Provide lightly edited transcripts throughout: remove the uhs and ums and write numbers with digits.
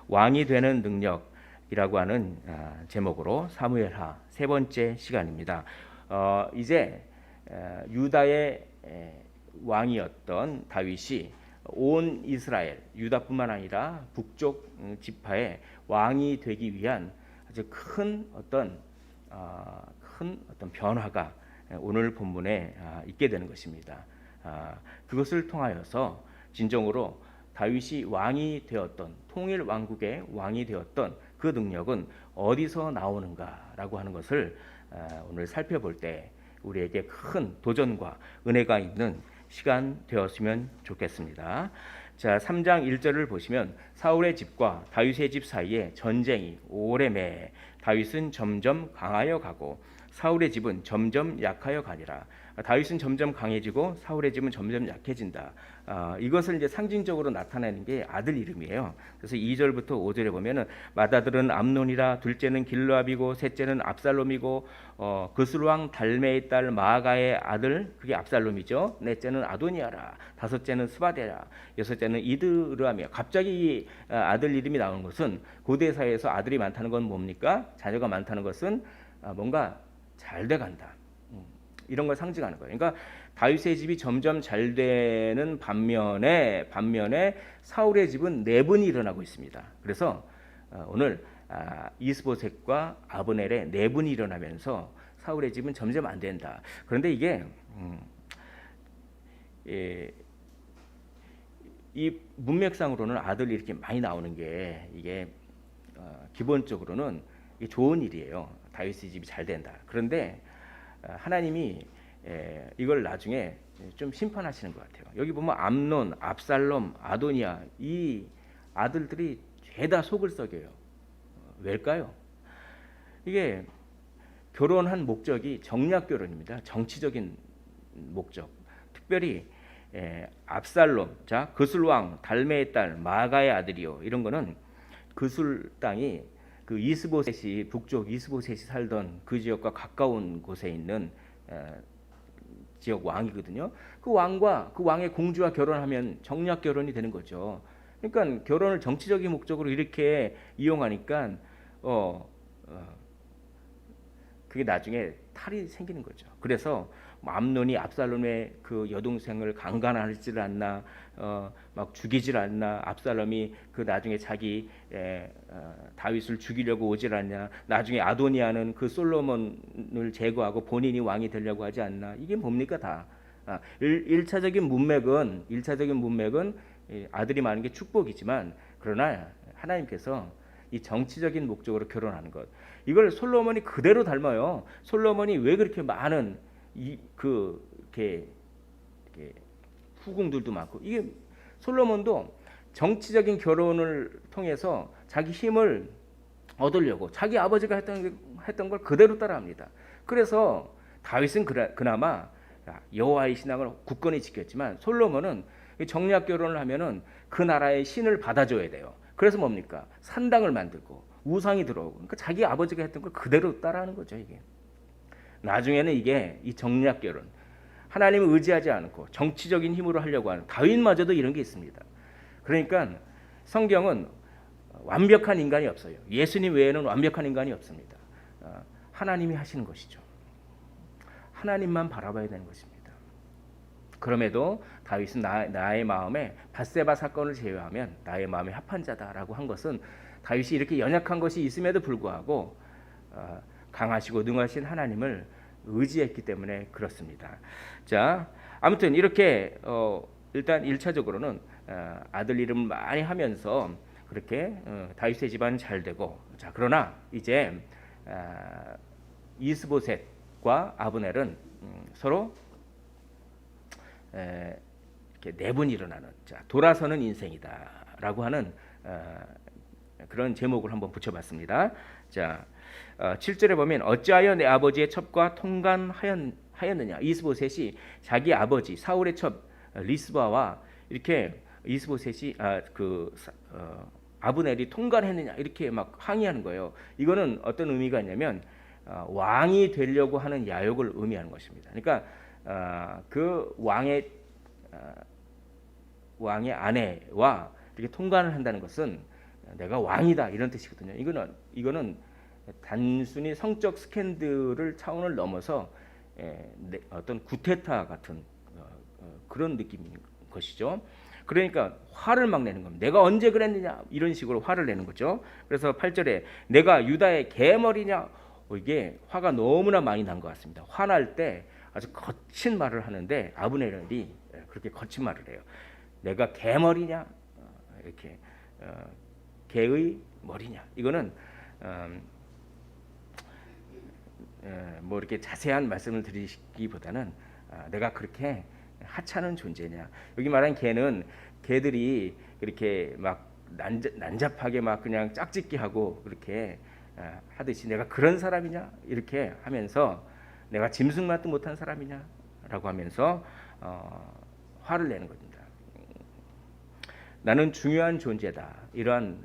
왕이 되는 능력이라고 하는 제목으로 사무엘하 세 번째 시간입니다. 이제 유다의 왕이었던 다윗이 온 이스라엘, 유다뿐만 아니라 북쪽 지파의 왕이 되기 위한 아주 큰 어떤 변화가 오늘 본문에 있게 되는 것입니다. 그것을 통하여서 진정으로 다윗이 왕이 되었던, 통일 왕국의 왕이 되었던 그 능력은 어디서 나오는가라고 하는 것을 오늘 살펴볼 때 우리에게 큰 도전과 은혜가 있는 시간 되었으면 좋겠습니다. 자, 3장 1절을 보시면 사울의 집과 다윗의 집 사이에 전쟁이 오래 매 다윗은 점점 강하여 가고 사울의 집은 점점 약하여 가니라. 다윗은 점점 강해지고 사울의 집은 점점 약해진다. 이것을 이제 상징적으로 나타내는 게 아들 이름이에요. 그래서 2절부터 5절에 보면은 맏아들은 암논이라, 둘째는 길르압이고 셋째는 압살롬이고 그술 왕 달메의 딸 마아가의 아들 그게 압살롬이죠. 넷째는 아도니아라, 다섯째는 스바데라, 여섯째는 이드르암이야. 갑자기 이 아들 이름이 나오는 것은 고대 사회에서 아들이 많다는 건 뭡니까? 자녀가 많다는 것은 뭔가 잘 돼간다. 이런 걸 상징하는 거예요. 그러니까 다윗의 집이 점점 잘 되는 반면에 사울의 집은 내분이 일어나고 있습니다. 그래서 오늘 이스보셋과 아브넬의 내분이 일어나면서 사울의 집은 점점 안 된다. 그런데 이게 이 문맥상으로는 아들이 이렇게 많이 나오는 게 이게 기본적으로는 좋은 일이에요. 다윗의 집이 잘 된다. 그런데 하나님이 이걸 나중에 좀 심판하시는 것 같아요. 여기 보면 암논, 압살롬, 아도니아 이 아들들이 죄다 속을 썩여요. 왜일까요? 이게 결혼한 목적이 정략 결혼입니다. 정치적인 목적. 특별히 압살롬, 자 그술 왕 달메의 딸 마가의 아들이요. 이런 거는 그술 땅이 그 이스보셋이 북쪽 이스보셋이 살던 그 지역과 가까운 곳에 있는 지역 왕이거든요. 그 왕과 그 왕의 공주와 결혼하면 정략 결혼이 되는 거죠. 그러니까 결혼을 정치적인 목적으로 이렇게 이용하니까 그게 나중에 탈이 생기는 거죠. 그래서 암논이 압살롬의 그 여동생을 강간하지를 않나, 막 죽이질 않나, 압살롬이 그 나중에 자기 다윗을 죽이려고 오질 않냐, 나중에 아도니아는 그 솔로몬을 제거하고 본인이 왕이 되려고 하지 않나, 이게 뭡니까 다. 1차적인 문맥은 아들이 많은 게 축복이지만 그러나 하나님께서 이 정치적인 목적으로 결혼하는 것, 이걸 솔로몬이 그대로 닮아요. 솔로몬이 왜 그렇게 많은 이렇게 후궁들도 많고, 이게 솔로몬도 정치적인 결혼을 통해서 자기 힘을 얻으려고 자기 아버지가 했던 걸 그대로 따라합니다. 그래서 다윗은 그나마 여호와의 신앙을 굳건히 지켰지만 솔로몬은 정략 결혼을 하면은 그 나라의 신을 받아줘야 돼요. 그래서 뭡니까? 산당을 만들고 우상이 들어오고, 그러니까 자기 아버지가 했던 걸 그대로 따라하는 거죠. 이게 나중에는 이게 이 정략 결혼, 하나님을 의지하지 않고 정치적인 힘으로 하려고 하는, 다윗마저도 이런 게 있습니다. 그러니까 성경은 완벽한 인간이 없어요. 예수님 외에는 완벽한 인간이 없습니다. 하나님이 하시는 것이죠. 하나님만 바라봐야 되는 것입니다. 그럼에도 다윗은 나의 마음에 밧세바 사건을 제외하면 나의 마음에 합한 자다라고 한 것은 다윗이 이렇게 연약한 것이 있음에도 불구하고 강하시고 능하신 하나님을 의지했기 때문에 그렇습니다. 자, 아무튼 이렇게 일단 1차적으로는 아들 이름을 많이 하면서 그렇게 다윗의 집안은 잘 되고, 자 그러나 이제 이스보셋과 아브넬은 서로 이렇게 내분이 일어나는, 자 돌아서는 인생이다라고 하는 그런 제목을 한번 붙여봤습니다. 자 7절에 보면 어찌하여 내 아버지의 첩과 통관하였느냐. 이스보셋이 자기 아버지 사울의 첩 리스바와 이렇게 이스보셋이 아브넬이 통관했느냐 이렇게 막 항의하는 거예요. 이거는 어떤 의미가 있냐면 왕이 되려고 하는 야욕을 의미하는 것입니다. 그러니까 그 왕의 아내와 이렇게 통관을 한다는 것은 내가 왕이다 이런 뜻이거든요. 이거는 단순히 성적 스캔들을 차원을 넘어서 어떤 구테타 같은 그런 느낌인 것이죠. 그러니까 화를 막 내는 겁니다. 내가 언제 그랬느냐 이런 식으로 화를 내는 거죠. 그래서 8절에 내가 유다의 개머리냐, 이게 화가 너무나 많이 난 것 같습니다. 화날 때 아주 거친 말을 하는데 아브넬이 그렇게 거친 말을 해요. 내가 개머리냐, 이렇게 개의 머리냐. 이거는 뭐 이렇게 자세한 말씀을 드리기보다는 내가 그렇게 하찮은 존재냐. 여기 말한 개는 개들이 이렇게 막 난잡하게 막 그냥 짝짓기 하고 그렇게 하듯이 내가 그런 사람이냐 이렇게 하면서 내가 짐승만도 못한 사람이냐라고 하면서 화를 내는 겁니다. 나는 중요한 존재다. 이러한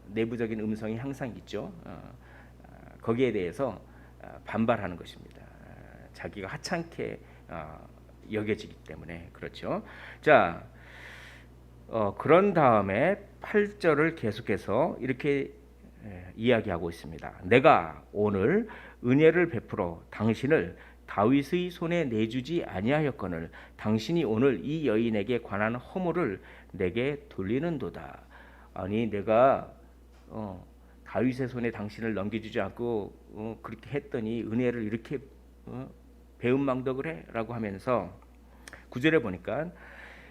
내부적인 음성이 항상 있죠. 거기에 대해서 반발하는 것입니다. 자기가 하찮게 여겨지기 때문에 그렇죠. 자, 그런 다음에 8절을 계속해서 이렇게 이야기하고 있습니다. 내가 오늘 은혜를 베풀어 당신을 다윗의 손에 내주지 아니하였거늘 당신이 오늘 이 여인에게 관한 허물을 내게 돌리는도다. 아니 내가 다윗의 손에 당신을 넘겨주지 않고 그렇게 했더니 은혜를 이렇게 배은망덕을 해라고 하면서 9절에 보니까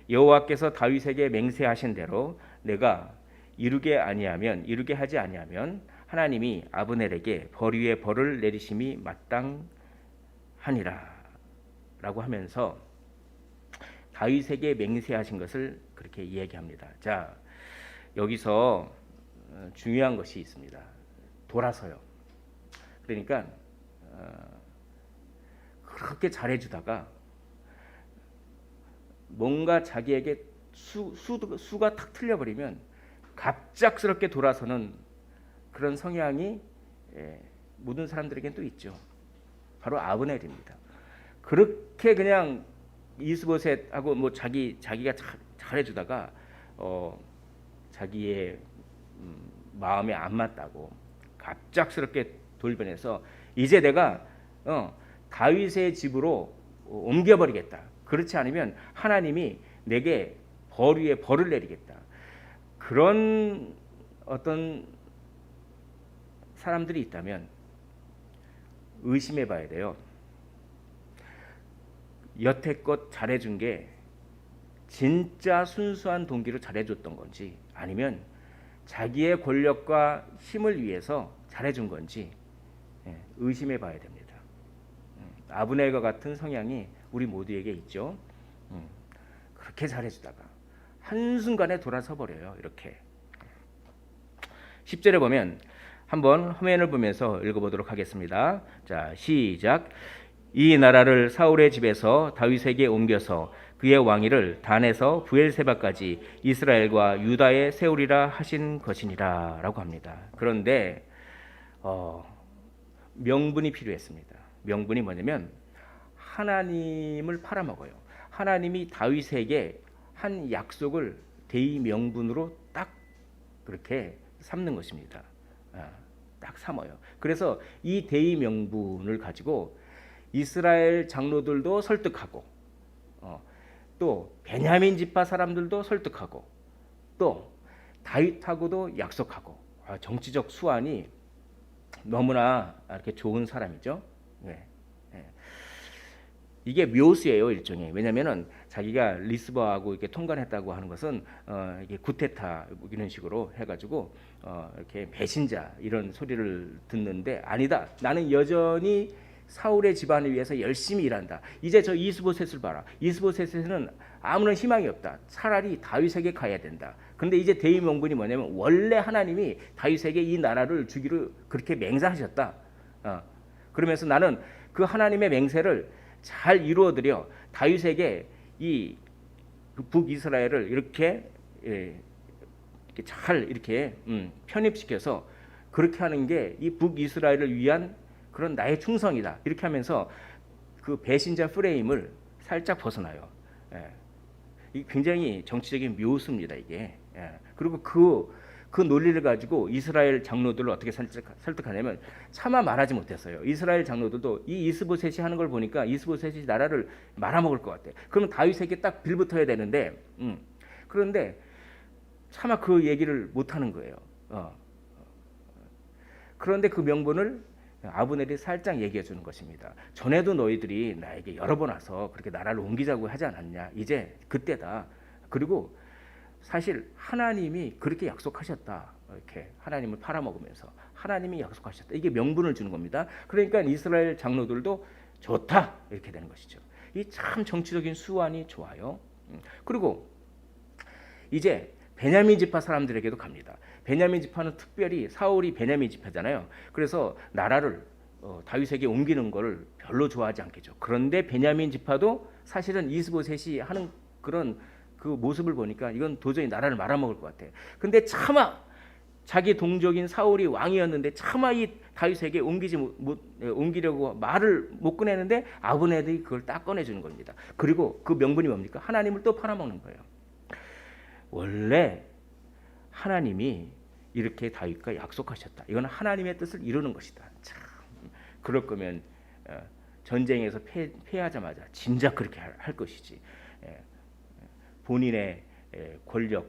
여호와께서 다윗에게 맹세하신 대로 내가 이루게 하지 아니하면 하나님이 아브넬에게 벌 위에 벌을 내리심이 마땅하니라라고 하면서 다윗에게 맹세하신 것을 그렇게 이야기합니다. 자, 여기서 중요한 것이 있습니다. 돌아서요. 그러니까 그렇게 잘해주다가 뭔가 자기에게 수가 탁 틀려버리면 갑작스럽게 돌아서는 그런 성향이 모든 사람들에겐 또 있죠. 바로 아브넬입니다. 그렇게 그냥 이스보셋하고 뭐 자기가 잘해주다가 자기의 마음에 안 맞다고 갑작스럽게 돌변해서 이제 내가 다윗의 집으로 옮겨버리겠다. 그렇지 않으면 하나님이 내게 벌 위에 벌을 내리겠다. 그런 어떤 사람들이 있다면 의심해 봐야 돼요. 여태껏 잘해준 게 진짜 순수한 동기로 잘해줬던 건지 아니면 자기의 권력과 힘을 위해서 잘해준 건지 의심해 봐야 됩니다. 아브넬과 같은 성향이 우리 모두에게 있죠. 그렇게 잘해주다가 한순간에 돌아서 버려요. 이렇게 10절에 보면 한번 화면을 보면서 읽어보도록 하겠습니다. 자, 시작. 이 나라를 사울의 집에서 다윗에게 옮겨서 그의 왕위를 단에서 브엘세바까지 이스라엘과 유다에 세우리라 하신 것이니라 라고 합니다. 그런데 명분이 필요했습니다. 명분이 뭐냐면 하나님을 팔아먹어요. 하나님이 다윗에게 한 약속을 대의 명분으로 딱 그렇게 삼는 것입니다. 딱 삼어요. 그래서 이 대의 명분을 가지고 이스라엘 장로들도 설득하고 또 베냐민 지파 사람들도 설득하고 또 다윗하고도 약속하고 정치적 수완이 너무나 이렇게 좋은 사람이죠. 이게 묘수예요, 일종의. 왜냐하면은 자기가 리스버하고 이렇게 통관했다고 하는 것은 이게 구테타 이런 식으로 해가지고 이렇게 배신자 이런 소리를 듣는데 아니다. 나는 여전히 사울의 집안을 위해서 열심히 일한다. 이제 저 이스보셋을 봐라. 이스보셋에는 아무런 희망이 없다. 차라리 다윗에게 가야 된다. 근데 이제 대의 명분이 뭐냐면 원래 하나님이 다윗에게 이 나라를 주기로 그렇게 맹세하셨다. 그러면서 나는 그 하나님의 맹세를 잘 이루어드려 다윗에게 이 북이스라엘을 이렇게 잘 이렇게 편입시켜서 그렇게 하는 게 이 북이스라엘을 위한 그런 나의 충성이다. 이렇게 하면서 그 배신자 프레임을 살짝 벗어나요. 이게 굉장히 정치적인 묘수입니다. 이게. 그리고 그 그 논리를 가지고 이스라엘 장로들을 어떻게 설득하냐면 차마 말하지 못했어요. 이스라엘 장로들도 이 이스보셋이 하는 걸 보니까 이스보셋이 나라를 말아먹을 것 같아. 그러면 다윗에게 딱 빌붙어야 되는데, 그런데 차마 그 얘기를 못 하는 거예요. 그런데 그 명분을 아브넬이 살짝 얘기해 주는 것입니다. 전에도 너희들이 나에게 여러 번 와서 그렇게 나라를 옮기자고 하지 않았냐? 이제 그때다. 그리고 사실 하나님이 그렇게 약속하셨다. 이렇게 하나님을 팔아먹으면서 하나님이 약속하셨다. 이게 명분을 주는 겁니다. 그러니까 이스라엘 장로들도 좋다 이렇게 되는 것이죠. 이 참 정치적인 수완이 좋아요. 그리고 이제 베냐민 지파 사람들에게도 갑니다. 베냐민 지파는 특별히 사울이 베냐민 지파잖아요. 그래서 나라를 다윗에게 옮기는 걸 별로 좋아하지 않겠죠. 그런데 베냐민 지파도 사실은 이스보셋이 하는 그런 그 모습을 보니까 이건 도저히 나라를 말아먹을 것 같아. 근데 차마 자기 동족인 사울이 왕이었는데 차마 이 다윗에게 옮기려고 말을 못 꺼내는데 아브넬이 그걸 딱 꺼내주는 겁니다. 그리고 그 명분이 뭡니까? 하나님을 또 팔아먹는 거예요. 원래 하나님이 이렇게 다윗과 약속하셨다. 이건 하나님의 뜻을 이루는 것이다. 참 그럴 거면 전쟁에서 패하자마자 진작 그렇게 할 것이지. 본인의 권력,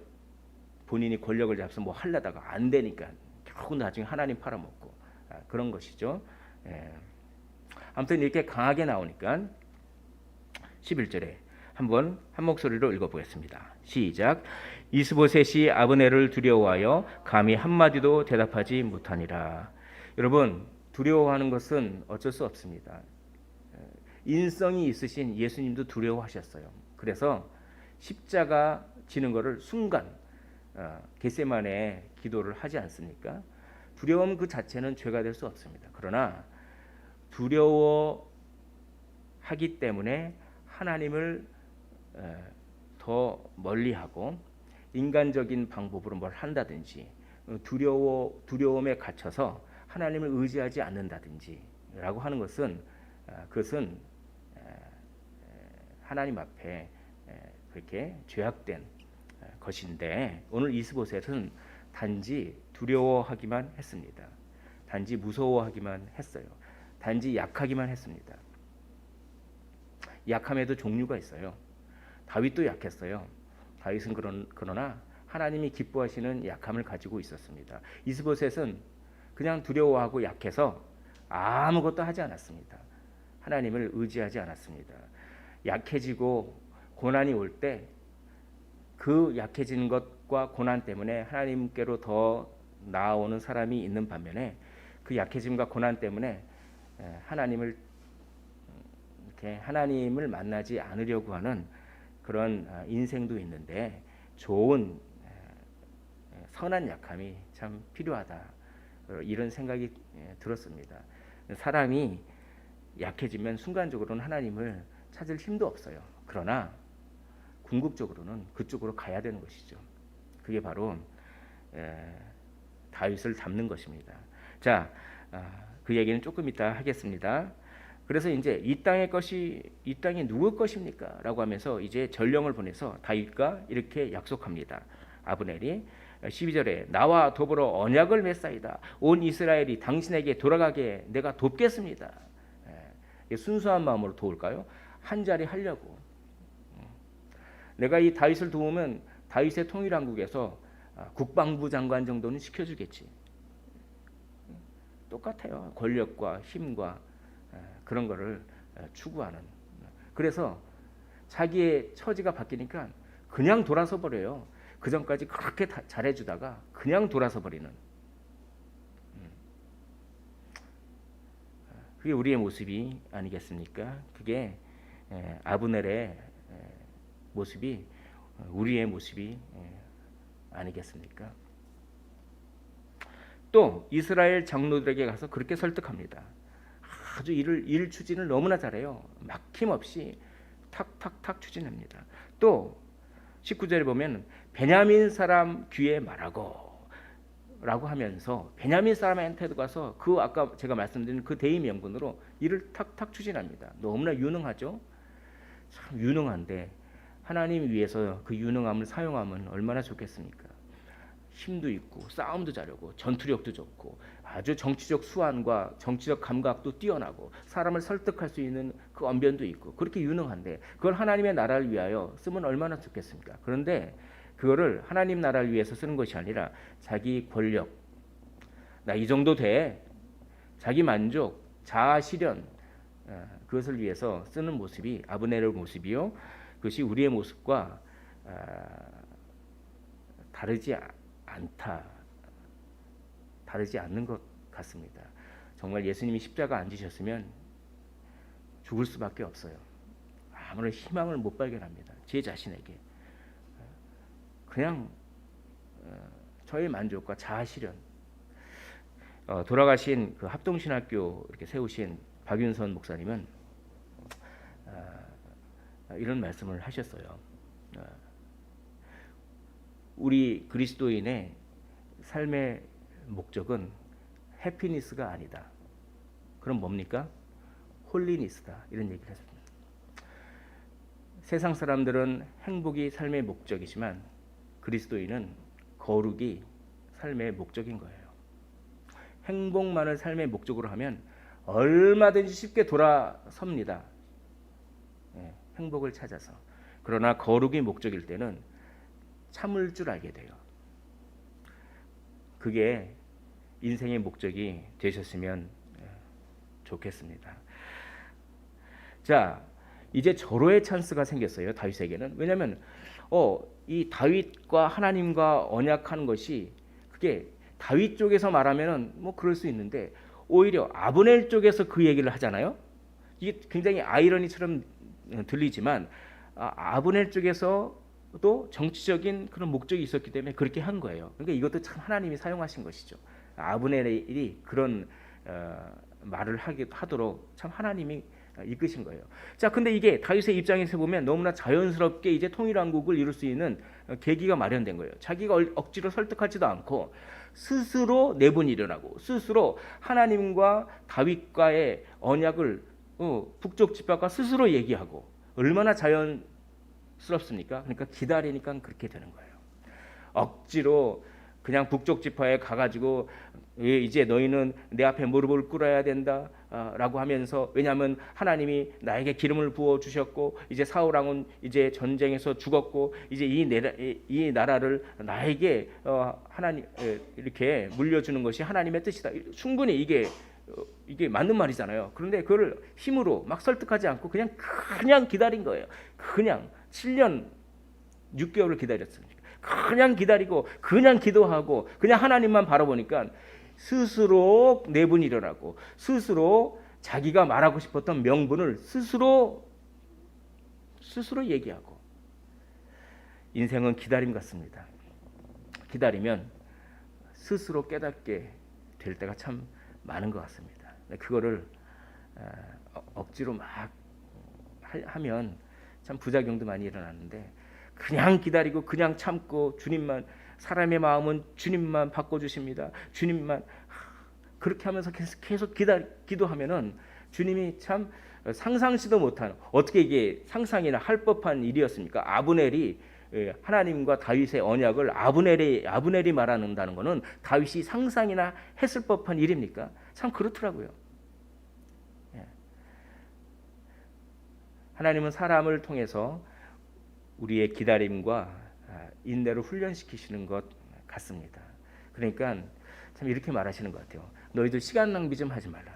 본인이 권력을 잡아서 뭐 하려다가 안 되니까 겨우 나중에 하나님 팔아먹고 그런 것이죠. 아무튼 이렇게 강하게 나오니까 11절에 한번 한 목소리로 읽어보겠습니다. 시작. 이스보셋이 아브넬을 두려워하여 감히 한마디도 대답하지 못하니라. 여러분 두려워하는 것은 어쩔 수 없습니다. 인성이 있으신 예수님도 두려워하셨어요. 그래서 십자가 지는 것을 순간 겟세마네 기도를 하지 않습니까? 두려움 그 자체는 죄가 될 수 없습니다. 그러나 두려워하기 때문에 하나님을 더 멀리하고 인간적인 방법으로 뭘 한다든지 두려움에 갇혀서 하나님을 의지하지 않는다든지라고 하는 것은 그것은 하나님 앞에 그렇게 죄악된 것인데 오늘 이스보셋은 단지 두려워하기만 했습니다. 단지 무서워하기만 했어요. 단지 약하기만 했습니다. 약함에도 종류가 있어요. 다윗도 약했어요. 다윗은 그러나 하나님이 기뻐하시는 약함을 가지고 있었습니다. 이스보셋은 그냥 두려워하고 약해서 아무것도 하지 않았습니다. 하나님을 의지하지 않았습니다. 약해지고 고난이 올 때 그 약해지는 것과 고난 때문에 하나님께로 더 나아오는 사람이 있는 반면에 그 약해짐과 고난 때문에 하나님을 만나지 않으려고 하는 그런 인생도 있는데 좋은 선한 약함이 참 필요하다. 이런 생각이 들었습니다. 사람이 약해지면 순간적으로는 하나님을 찾을 힘도 없어요. 그러나 궁극적으로는 그쪽으로 가야 되는 것이죠. 그게 바로 다윗을 닮는 것입니다. 자, 그 얘기는 조금 이따 하겠습니다. 그래서 이제 이 땅이 누구 것입니까? 라고 하면서 이제 전령을 보내서 다윗과 이렇게 약속합니다. 아브넬이 12절에 나와 더불어 언약을 맺사이다. 온 이스라엘이 당신에게 돌아가게 내가 돕겠습니다. 순수한 마음으로 도울까요? 한 자리 하려고. 내가 이 다윗을 도우면 다윗의 통일왕국에서 국방부 장관 정도는 시켜주겠지. 똑같아요. 권력과 힘과 그런 거를 추구하는. 그래서 자기의 처지가 바뀌니까 그냥 돌아서 버려요. 그 전까지 그렇게 잘해주다가 그냥 돌아서 버리는. 그게 우리의 모습이 아니겠습니까? 그게 아브넬의 모습이 우리의 모습이 아니겠습니까? 또 이스라엘 장로들에게 가서 그렇게 설득합니다. 아주 일 추진을 너무나 잘해요. 막힘없이 탁탁탁 추진합니다. 또 19절에 보면 베냐민 사람 귀에 말하고 라고 하면서 베냐민 사람한테도 가서 그 아까 제가 말씀드린 그 대의 명분으로 일을 탁탁 추진합니다. 너무나 유능하죠. 참 유능한데 하나님 위해서 그 유능함을 사용하면 얼마나 좋겠습니까? 힘도 있고 싸움도 잘하고 전투력도 좋고 아주 정치적 수완과 정치적 감각도 뛰어나고 사람을 설득할 수 있는 그 언변도 있고 그렇게 유능한데 그걸 하나님의 나라를 위하여 쓰면 얼마나 좋겠습니까? 그런데 그거를 하나님 나라를 위해서 쓰는 것이 아니라 자기 권력, 나 이 정도 돼, 자기 만족, 자아 실현, 그것을 위해서 쓰는 모습이 아브넬의 모습이요. 그것이 우리의 모습과 다르지 않는 것 같습니다. 정말 예수님이 십자가 안 지셨으면 죽을 수밖에 없어요. 아무런 희망을 못 발견합니다. 제 자신에게 그냥 저의 만족과 자아 실현. 돌아가신 그 합동신학교 이렇게 세우신 박윤선 목사님은 이런 말씀을 하셨어요. 우리 그리스도인의 삶의 목적은 해피니스가 아니다. 그럼 뭡니까? 홀리니스다. 이런 얘기를 했습니다. 세상 사람들은 행복이 삶의 목적이지만 그리스도인은 거룩이 삶의 목적인 거예요. 행복만을 삶의 목적으로 하면 얼마든지 쉽게 돌아섭니다. 행복을 찾아서. 그러나 거룩이 목적일 때는 참을 줄 알게 돼요. 그게 인생의 목적이 되셨으면 좋겠습니다. 자, 이제 절호의 찬스가 생겼어요. 다윗에게는. 왜냐하면 이 다윗과 하나님과 언약하는 것이 그게 다윗 쪽에서 말하면은 뭐 그럴 수 있는데 오히려 아브넬 쪽에서 그 얘기를 하잖아요. 이게 굉장히 아이러니처럼 들리지만 아브넬 쪽에서도 정치적인 그런 목적이 있었기 때문에 그렇게 한 거예요. 그러니까 이것도 참 하나님이 사용하신 것이죠. 아브넬이 그런 말을 하도록 참 하나님이 이끄신 거예요. 자, 근데 이게 다윗의 입장에서 보면 너무나 자연스럽게 이제 통일왕국을 이룰 수 있는 계기가 마련된 거예요. 자기가 억지로 설득하지도 않고 스스로 내분이 일어나고 스스로 하나님과 다윗과의 언약을 북쪽 지파가 스스로 얘기하고 얼마나 자연스럽습니까? 그러니까 기다리니까 그렇게 되는 거예요. 억지로 그냥 북쪽 지파에 가가지고 이제 너희는 내 앞에 무릎을 꿇어야 된다 라고 하면서 왜냐하면 하나님이 나에게 기름을 부어 주셨고 이제 사울 왕은 이제 전쟁에서 죽었고 이제 이 나라를 나에게 하나님 이렇게 물려주는 것이 하나님의 뜻이다. 충분히 이게 맞는 말이잖아요. 그런데 그걸 힘으로 막 설득하지 않고 그냥 기다린 거예요. 그냥 7년 6개월을 기다렸습니다. 그냥 기다리고 그냥 기도하고 그냥 하나님만 바라보니까 스스로 내분이 일어나고 스스로 자기가 말하고 싶었던 명분을 스스로 얘기하고 인생은 기다림 같습니다. 기다리면 스스로 깨닫게 될 때가 참 많은 것 같습니다. 그거를 억지로 막 하면 참 부작용도 많이 일어나는데 그냥 기다리고 그냥 참고 주님만 사람의 마음은 주님만 바꿔주십니다. 주님만 그렇게 하면서 계속 기도하면은 주님이 참 상상치도 못한 어떻게 이게 상상이나 할 법한 일이었습니까? 아브넬이 하나님과 다윗의 언약을 아브넬이 말한다는 것은 다윗이 상상이나 했을 법한 일입니까? 참 그렇더라고요. 하나님은 사람을 통해서 우리의 기다림과 인내를 훈련시키시는 것 같습니다. 그러니까 참 이렇게 말하시는 것 같아요. 너희들 시간 낭비 좀 하지 말라.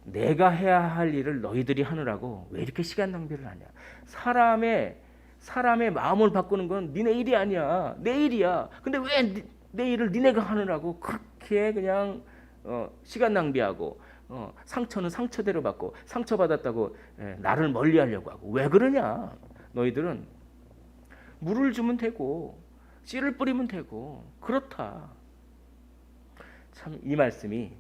내가 해야 할 일을 너희들이 하느라고 왜 이렇게 시간 낭비를 하냐. 사람의 마음을 바꾸는 건 니네 일이 아니야. 내 일이야. 근데 왜 내 일을 니네가 하느라고 그렇게 그냥 시간 낭비하고 상처는 상처대로 받고 상처받았다고 나를 멀리하려고 하고 왜 그러냐. 너희들은 물을 주면 되고 씨를 뿌리면 되고 그렇다. 참 이 말씀이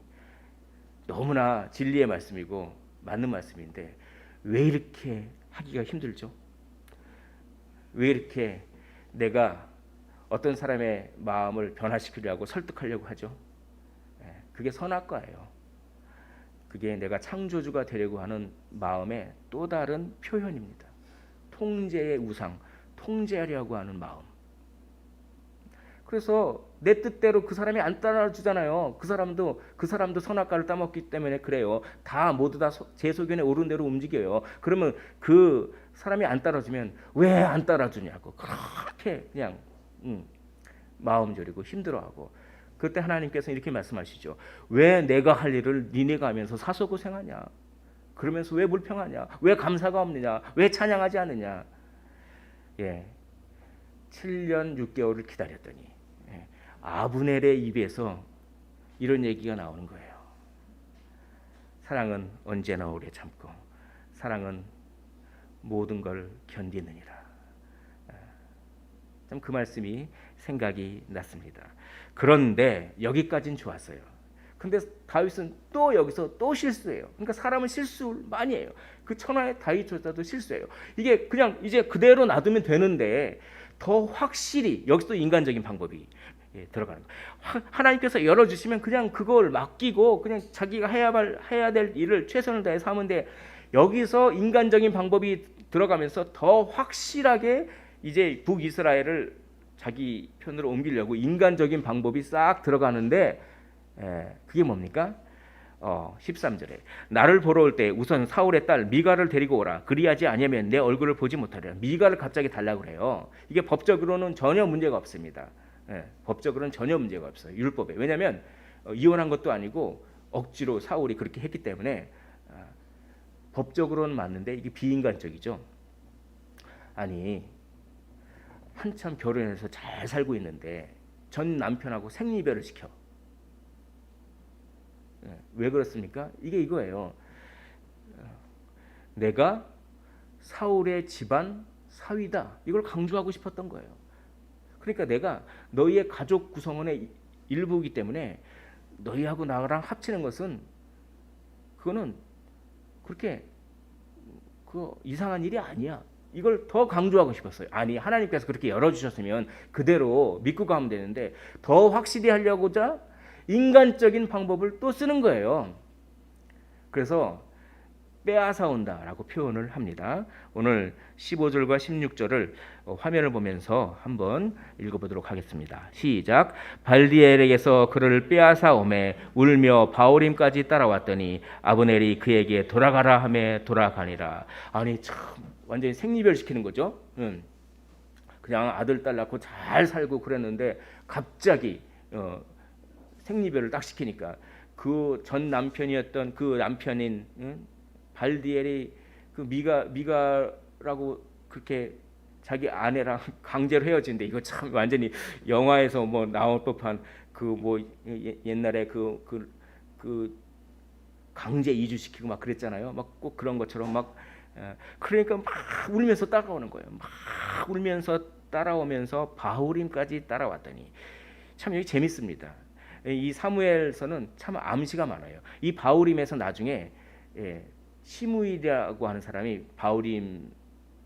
너무나 진리의 말씀이고 맞는 말씀인데 왜 이렇게 하기가 힘들죠? 왜 이렇게 내가 어떤 사람의 마음을 변화시키려고 설득하려고 하죠? 그게 선악과예요. 그게 내가 창조주가 되려고 하는 마음의 또 다른 표현입니다. 통제의 우상, 통제하려고 하는 마음. 그래서 내 뜻대로 그 사람이 안 따라주잖아요. 그 사람도 선악과를 따먹기 때문에 그래요. 다 모두 다 제 소견에 옳은 대로 움직여요. 그러면 그 사람이 안 따라주면 왜 안 따라주냐고 그렇게 그냥 마음 졸이고 힘들어하고, 그때 하나님께서 이렇게 말씀하시죠. 왜 내가 할 일을 니네가 하면서 사서 고생하냐? 그러면서 왜 불평하냐? 왜 감사가 없느냐? 왜 찬양하지 않느냐? 예, 7년 6개월을 기다렸더니 아브넬의 입에서 이런 얘기가 나오는 거예요. 사랑은 언제나 오래 참고 사랑은 모든 걸 견디느니라. 참 그 말씀이 생각이 났습니다. 그런데 여기까지는 좋았어요. 근데 다윗은 또 여기서 또 실수해요. 그러니까 사람은 실수를 많이 해요. 그 천하의 다윗조차도 실수해요. 이게 그냥 이제 그대로 놔두면 되는데 더 확실히 여기서 인간적인 방법이 들어가는 거예요. 하나님께서 열어주시면 그냥 그걸 맡기고 그냥 자기가 해야 될 일을 최선을 다해서 하는데, 여기서 인간적인 방법이 들어가면서 더 확실하게 이제 북이스라엘을 자기 편으로 옮기려고 인간적인 방법이 싹 들어가는데, 그게 뭡니까? 13절에 나를 보러 올 때 우선 사울의 딸 미갈을 데리고 오라. 그리하지 아니하면 내 얼굴을 보지 못하리라. 미갈을 갑자기 달라고 그래요. 이게 법적으로는 전혀 문제가 없습니다. 법적으로는 전혀 문제가 없어요. 율법에. 왜냐하면 이혼한 것도 아니고 억지로 사울이 그렇게 했기 때문에 법적으로는 맞는데 이게 비인간적이죠. 아니 한참 결혼해서 잘 살고 있는데 전 남편하고 생리별을 시켜. 왜 그렇습니까? 이게 이거예요. 내가 사울의 집안 사위다. 이걸 강조하고 싶었던 거예요. 그러니까 내가 너희의 가족 구성원의 일부이기 때문에 너희하고 나랑 합치는 것은 그거는 그렇게 이상한 일이 아니야. 이걸 더 강조하고 싶었어요. 아니 하나님께서 그렇게 열어주셨으면 그대로 믿고 가면 되는데 더 확실히 하려고자 인간적인 방법을 또 쓰는 거예요. 그래서 빼앗아온다라고 표현을 합니다. 오늘 15절과 16절을 화면을 보면서 한번 읽어보도록 하겠습니다. 시작. 발디엘에게서 그를 빼앗아오매 울며 바오림까지 따라왔더니 아브넬이 그에게 돌아가라 하매 돌아가니라. 아니 참 완전히 생리별 시키는 거죠. 그냥 아들 딸 낳고 잘 살고 그랬는데 갑자기 생리별을 딱 시키니까 그 전 남편이었던 그 남편인 발디엘이 그 미가라고 그렇게 자기 아내랑 강제로 헤어진데, 이거 참 완전히 영화에서 뭐 나올 법한 그 뭐 옛날에 그 강제 이주시키고 막 그랬잖아요. 막 꼭 그런 것처럼 막 그러니까 막 울면서 따라오는 거예요. 막 울면서 따라오면서 바후림까지 따라왔더니, 참 여기 재밌습니다. 이 사무엘서는 참 암시가 많아요. 이 바후림에서 나중에 시므이라고 하는 사람이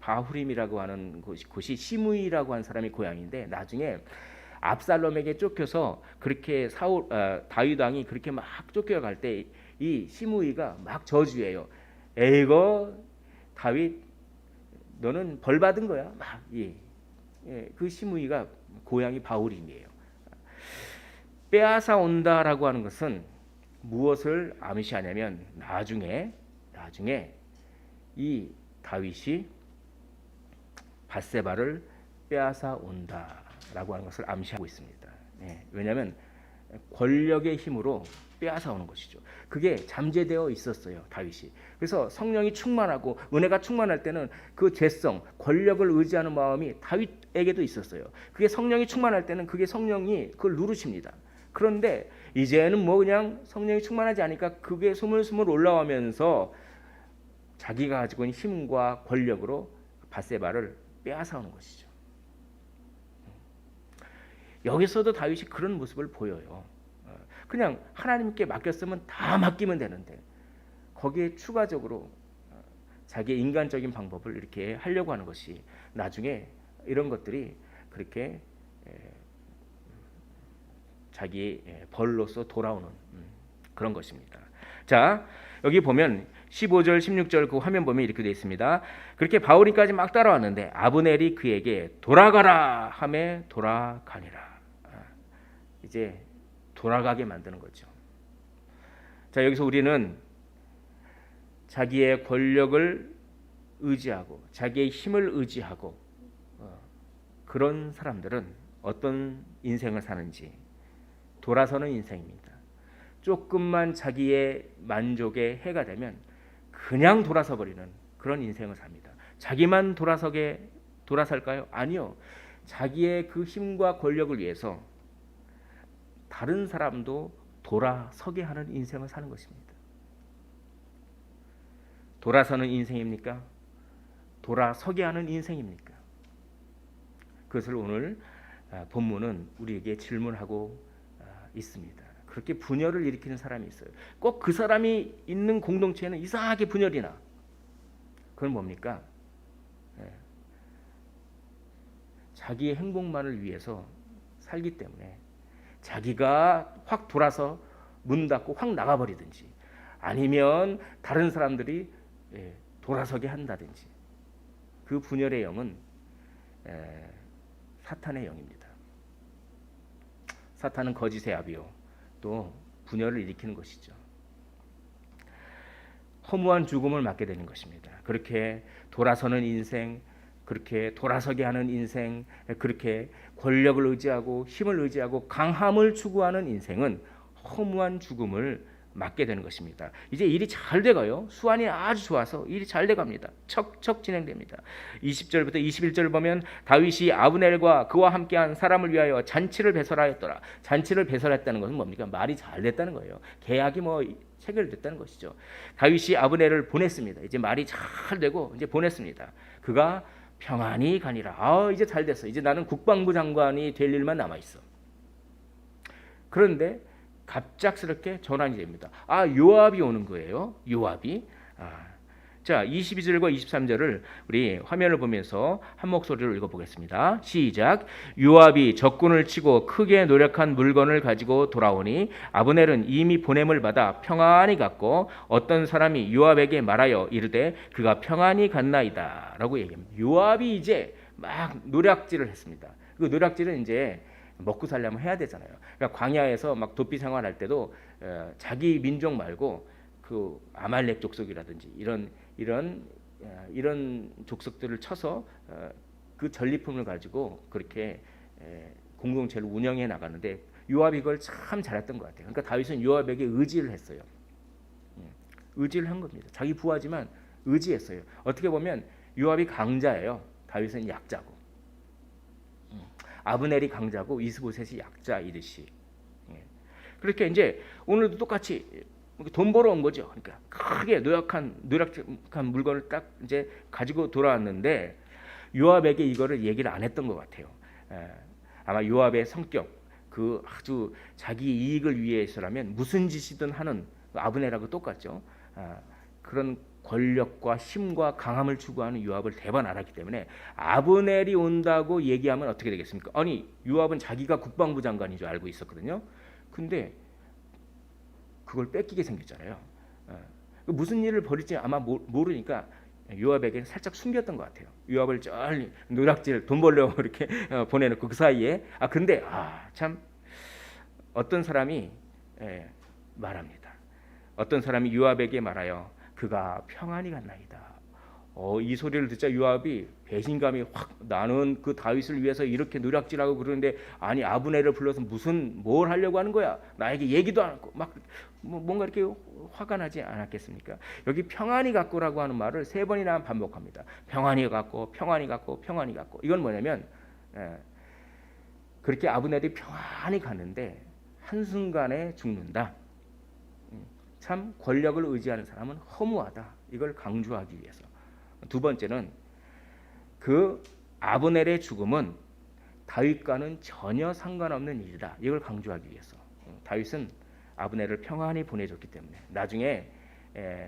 바후림이라고 하는 곳이 시므이라고 하는 사람이 고향인데, 나중에 압살롬에게 쫓겨서 그렇게 다윗 왕이 그렇게 막 쫓겨갈 때 이 시므이가 막 저주해요. 에이거 다윗 너는 벌 받은 거야. 막 그 시므이가 고향이 바후림이에요. 빼앗아 온다라고 하는 것은 무엇을 암시하냐면 나중에 이 다윗이 밧세바를 빼앗아 온다라고 하는 것을 암시하고 있습니다. 왜냐하면 권력의 힘으로 빼앗아 오는 것이죠. 그게 잠재되어 있었어요, 다윗이. 그래서 성령이 충만하고 은혜가 충만할 때는 그 죄성, 권력을 의지하는 마음이 다윗에게도 있었어요. 그게 성령이 충만할 때는 그게 성령이 그걸 누르십니다. 그런데 이제는 뭐 그냥 성령이 충만하지 않으니까 그게 스물스물 올라오면서 자기가 가지고 있는 힘과 권력으로 밧세바를 빼앗아오는 것이죠. 여기서도 다윗이 그런 모습을 보여요. 그냥 하나님께 맡겼으면 다 맡기면 되는데 거기에 추가적으로 자기의 인간적인 방법을 이렇게 하려고 하는 것이 나중에 이런 것들이 그렇게 자기의 벌로서 돌아오는 그런 것입니다. 자, 여기 보면 15절 16절 그 화면 보면 이렇게 되어 있습니다. 그렇게 바울이까지 막 따라왔는데 아브넬이 그에게 돌아가라 하매 돌아가니라. 이제 돌아가게 만드는 거죠. 자, 여기서 우리는 자기의 권력을 의지하고 자기의 힘을 의지하고 그런 사람들은 어떤 인생을 사는지 돌아서는 인생입니다. 조금만 자기의 만족에 해가 되면 그냥 돌아서 버리는 그런 인생을 삽니다. 자기만 돌아설까요? 아니요. 자기의 그 힘과 권력을 위해서 다른 사람도 돌아서게 하는 인생을 사는 것입니다. 돌아서는 인생입니까? 돌아서게 하는 인생입니까? 그것을 오늘 본문은 우리에게 질문하고 있습니다. 그렇게 분열을 일으키는 사람이 있어요. 꼭 그 사람이 있는 공동체에는 이상하게 분열이 나. 그건 뭡니까? 자기의 행복만을 위해서 살기 때문에 자기가 확 돌아서 문 닫고 확 나가버리든지 아니면 다른 사람들이 돌아서게 한다든지 그 분열의 영은 사탄의 영입니다. 사탄은 거짓의 아비요 또 분열을 일으키는 것이죠. 허무한 죽음을 맞게 되는 것입니다. 그렇게 돌아서는 인생, 그렇게 돌아서게 하는 인생, 그렇게 권력을 의지하고 힘을 의지하고 강함을 추구하는 인생은 허무한 죽음을 맞게 되는 것입니다. 이제 일이 잘 돼가요. 수완이 아주 좋아서 일이 잘 돼갑니다. 척척 진행됩니다. 20절부터 21절을 보면 다윗이 아브넬과 그와 함께한 사람을 위하여 잔치를 배설하였더라. 잔치를 배설했다는 것은 뭡니까? 말이 잘 됐다는 거예요. 계약이 체결됐다는 것이죠. 다윗이 아브넬을 보냈습니다. 이제 말이 잘 되고 이제 보냈습니다. 그가 평안히 가니라. 이제 잘 됐어. 이제 나는 국방부 장관이 될 일만 남아 있어. 그런데 갑작스럽게 전환이 됩니다. 요압이 오는 거예요. 요압이. 자, 22절과 23절을 우리 화면을 보면서 한 목소리로 읽어보겠습니다. 시작. 요압이 적군을 치고 크게 노력한 물건을 가지고 돌아오니 아브넬은 이미 보냄을 받아 평안히 갔고 어떤 사람이 요압에게 말하여 이르되 그가 평안히 갔나이다 라고 얘기합니다. 요압이 이제 막 노략질을 했습니다. 그 노략질은 이제 먹고 살려면 해야 되잖아요. 그러니까 광야에서 막 도피 생활할 때도 자기 민족 말고 그 아말렉 족속이라든지 이런 족속들을 쳐서 그 전리품을 가지고 그렇게 공동체를 운영해 나가는데 요압이 이걸 참 잘했던 것 같아요. 그러니까 다윗은 요압에게 의지를 했어요. 의지를 한 겁니다. 자기 부하지만 의지했어요. 어떻게 보면 요압이 강자예요. 다윗은 약자고. 아브넬이 강자고 이스보셋이 약자이듯이. 그렇게 이제 오늘도 똑같이 돈 벌어 온 거죠. 그러니까 크게 노력한 물건을 딱 이제 가지고 돌아왔는데 요압에게 이거를 얘기를 안 했던 것 같아요. 아마 요압의 성격, 그 아주 자기 이익을 위해서라면 무슨 짓이든 하는 아브넬하고 똑같죠. 그런 권력과 힘과 강함을 추구하는 요압을 대번 알았기 때문에 아브넬이 온다고 얘기하면 어떻게 되겠습니까? 아니 요압은 자기가 국방부 장관인 줄 알고 있었거든요. 근데 그걸 뺏기게 생겼잖아요. 무슨 일을 벌일지 아마 모르니까 요압에게 살짝 숨겼던 것 같아요. 요압을 쩔 노략질 돈 벌려고 이렇게 보내놓고 그 사이에 근데 참 어떤 사람이 말합니다. 어떤 사람이 요압에게 말하여 그가 평안히 갔나이다. 이 소리를 듣자 요압이 배신감이 확 나는 그 다윗을 위해서 이렇게 노략질하고 그러는데 아니 아브넬을 불러서 뭘 하려고 하는 거야? 나에게 얘기도 안 하고 막 뭔가 이렇게 화가 나지 않았겠습니까? 여기 평안히 갔고라고 하는 말을 3번이나 반복합니다. 평안히 갔고 평안히 갔고 평안히 갔고. 이건 뭐냐면 그렇게 아브넬이 평안히 갔는데 한순간에 죽는다. 참 권력을 의지하는 사람은 허무하다. 이걸 강조하기 위해서. 두 번째는 그 아브넬의 죽음은 다윗과는 전혀 상관없는 일이다. 이걸 강조하기 위해서. 다윗은 아브넬을 평안히 보내줬기 때문에 나중에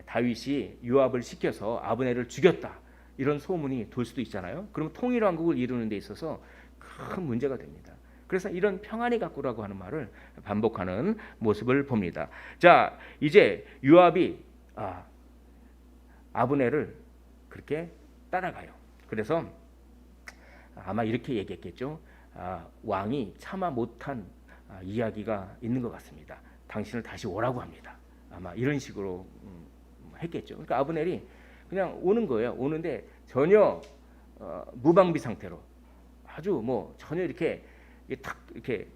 다윗이 요압을 시켜서 아브넬을 죽였다. 이런 소문이 돌 수도 있잖아요. 그러면 통일왕국을 이루는 데 있어서 큰 문제가 됩니다. 그래서 이런 평안히 갔고라고 하는 말을 반복하는 모습을 봅니다. 자, 이제 요압이 아브넬을 그렇게 따라가요. 그래서 아마 이렇게 얘기했겠죠. 왕이 참아 못한 이야기가 있는 것 같습니다. 당신을 다시 오라고 합니다. 아마 이런 식으로 했겠죠. 그러니까 아브넬이 그냥 오는 거예요. 오는데 전혀 무방비 상태로 아주 뭐 전혀 이렇게 탁 이렇게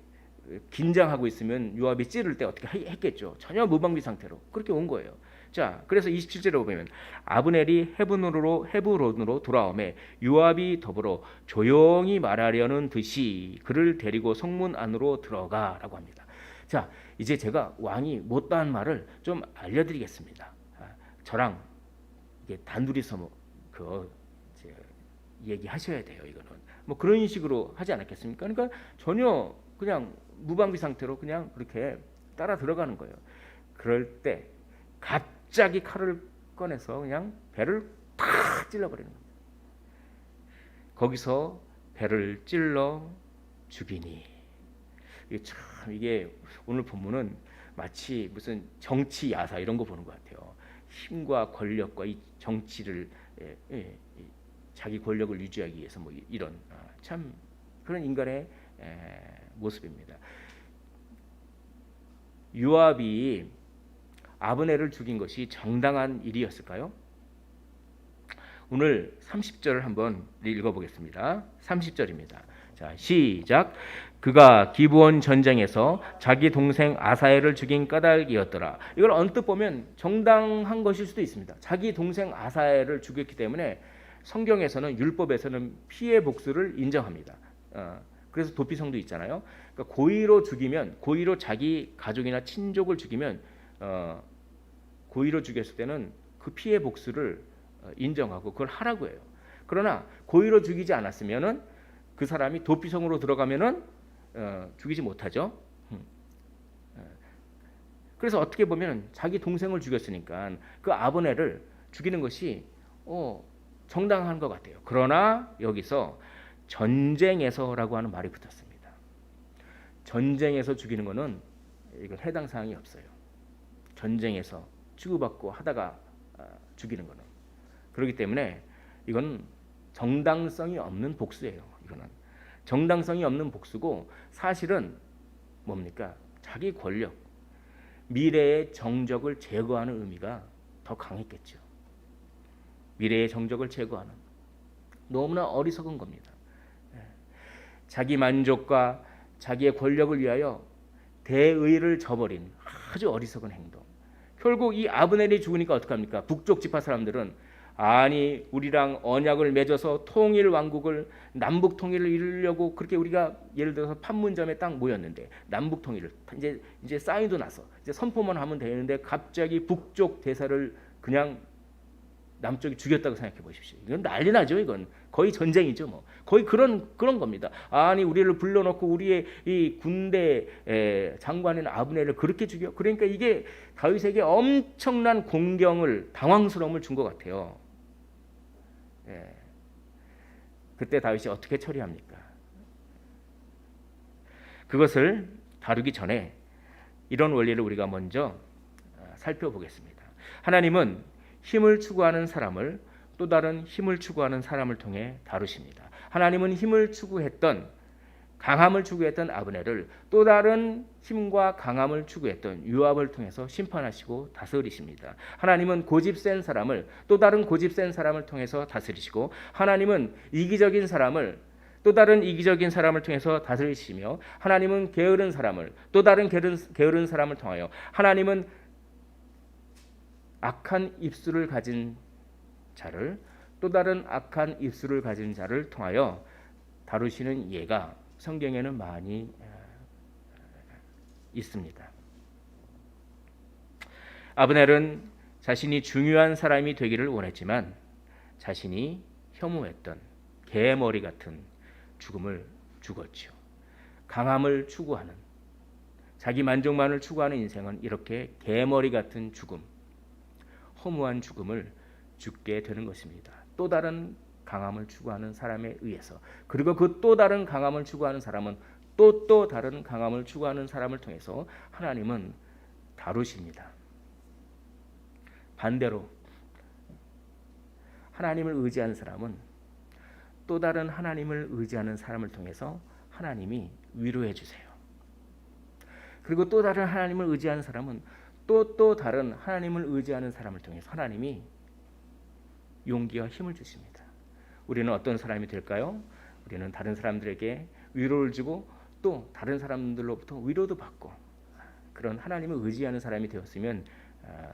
긴장하고 있으면 요압이 찌를 때 어떻게 했겠죠. 전혀 무방비 상태로 그렇게 온 거예요. 자, 그래서 27절에 보면 아브넬이 헤브론으로 돌아오매 요압이 더불어 조용히 말하려는 듯이 그를 데리고 성문 안으로 들어가라고 합니다. 자, 이제 제가 왕이 못다한 말을 좀 알려드리겠습니다. 저랑 이게 단둘이서 얘기하셔야 돼요. 이거는 뭐 그런 식으로 하지 않았겠습니까? 그러니까 전혀 그냥 무방비 상태로 그냥 그렇게 따라 들어가는 거예요. 그럴 때 갑자기 칼을 꺼내서 그냥 배를 탁 찔러버리는 겁니다. 거기서 배를 찔러 죽이니. 이게 오늘 본문은 마치 무슨 정치 야사 이런 거 보는 것 같아요. 힘과 권력과 이 정치를 자기 권력을 유지하기 위해서 뭐 이런 참 그런 인간의 모습입니다. 요압이 아브넬을 죽인 것이 정당한 일이었을까요? 오늘 30절을 한번 읽어보겠습니다. 30절입니다. 자, 시작. 그가 기브온 전쟁에서 자기 동생 아사엘을 죽인 까닭이었더라. 이걸 언뜻 보면 정당한 것일 수도 있습니다. 자기 동생 아사엘을 죽였기 때문에 성경에서는 율법에서는 피해 복수를 인정합니다. 그래서 도피성도 있잖아요. 그러니까 고의로 죽이면 고의로 자기 가족이나 친족을 죽이면 고의로 죽였을 때는 그 피해 복수를 인정하고 그걸 하라고 해요. 그러나 고의로 죽이지 않았으면은 그 사람이 도피성으로 들어가면은 죽이지 못하죠. 그래서 어떻게 보면 자기 동생을 죽였으니까 그 아브넬을 죽이는 것이 정당한 것 같아요. 그러나 여기서 전쟁에서라고 하는 말이 붙었습니다. 전쟁에서 죽이는 것은 이건 해당 사항이 없어요. 전쟁에서 치고받고 하다가 죽이는 것은 그렇기 때문에 이건 정당성이 없는 복수예요. 이거는 정당성이 없는 복수고 사실은 뭡니까? 자기 권력, 미래의 정적을 제거하는 의미가 더 강했겠죠. 미래의 정적을 제거하는 너무나 어리석은 겁니다. 자기 만족과 자기의 권력을 위하여 대의를 저버린 아주 어리석은 행동. 결국 이 아브넬이 죽으니까 어떡합니까? 북쪽 지파 사람들은 아니 우리랑 언약을 맺어서 통일 왕국을 남북 통일을 이루려고 그렇게 우리가 예를 들어서 판문점에 딱 모였는데 남북 통일을 이제 사인도 나서 이제 선포만 하면 되는데 갑자기 북쪽 대사를 그냥 남쪽이 죽였다고 생각해 보십시오. 이건 난리 나죠. 이건 거의 전쟁이죠. 뭐 거의 그런 겁니다. 아니 우리를 불러놓고 우리의 이 군대 장관인 아브넬을 그렇게 죽여. 그러니까 이게 다윗에게 엄청난 공경을 당황스러움을 준 것 같아요. 그때 다윗이 어떻게 처리합니까? 그것을 다루기 전에 이런 원리를 우리가 먼저 살펴보겠습니다. 하나님은 힘을 추구하는 사람을 또 다른 힘을 추구하는 사람을 통해 다루십니다. 하나님은 힘을 추구했던 강함을 추구했던 아브넬을 또 다른 힘과 강함을 추구했던 요압을 통해서 심판하시고 다스리십니다. 하나님은 고집센 사람을 또 다른 고집센 사람을 통해서 다스리시고 하나님은 이기적인 사람을 또 다른 이기적인 사람을 통해서 다스리시며 하나님은 게으른 사람을 또 다른 게으른 사람을 통하여 하나님은 악한 입술을 가진 자를 또 다른 악한 입술을 가진 자를 통하여 다루시는 예가 성경에는 많이 있습니다. 아브넬은 자신이 중요한 사람이 되기를 원했지만 자신이 혐오했던 개머리 같은 죽음을 죽었죠. 강함을 추구하는 자기 만족만을 추구하는 인생은 이렇게 개머리 같은 죽음, 허무한 죽음을 죽게 되는 것입니다. 또 다른 강함을 추구하는 사람에 의해서. 그리고 그 또 다른 강함을 추구하는 사람은 또 다른 강함을 추구하는 사람을 통해서 하나님은 다루십니다. 반대로 하나님을 의지하는 사람은 또 다른 하나님을 의지하는 사람을 통해서 하나님이 위로해 주세요. 그리고 또 다른 하나님을 의지하는 사람은 또 다른 하나님을 의지하는 사람을 통해서 하나님이 용기와 힘을 주십니다. 우리는 어떤 사람이 될까요? 우리는 다른 사람들에게 위로를 주고 또 다른 사람들로부터 위로도 받고 그런 하나님을 의지하는 사람이 되었으면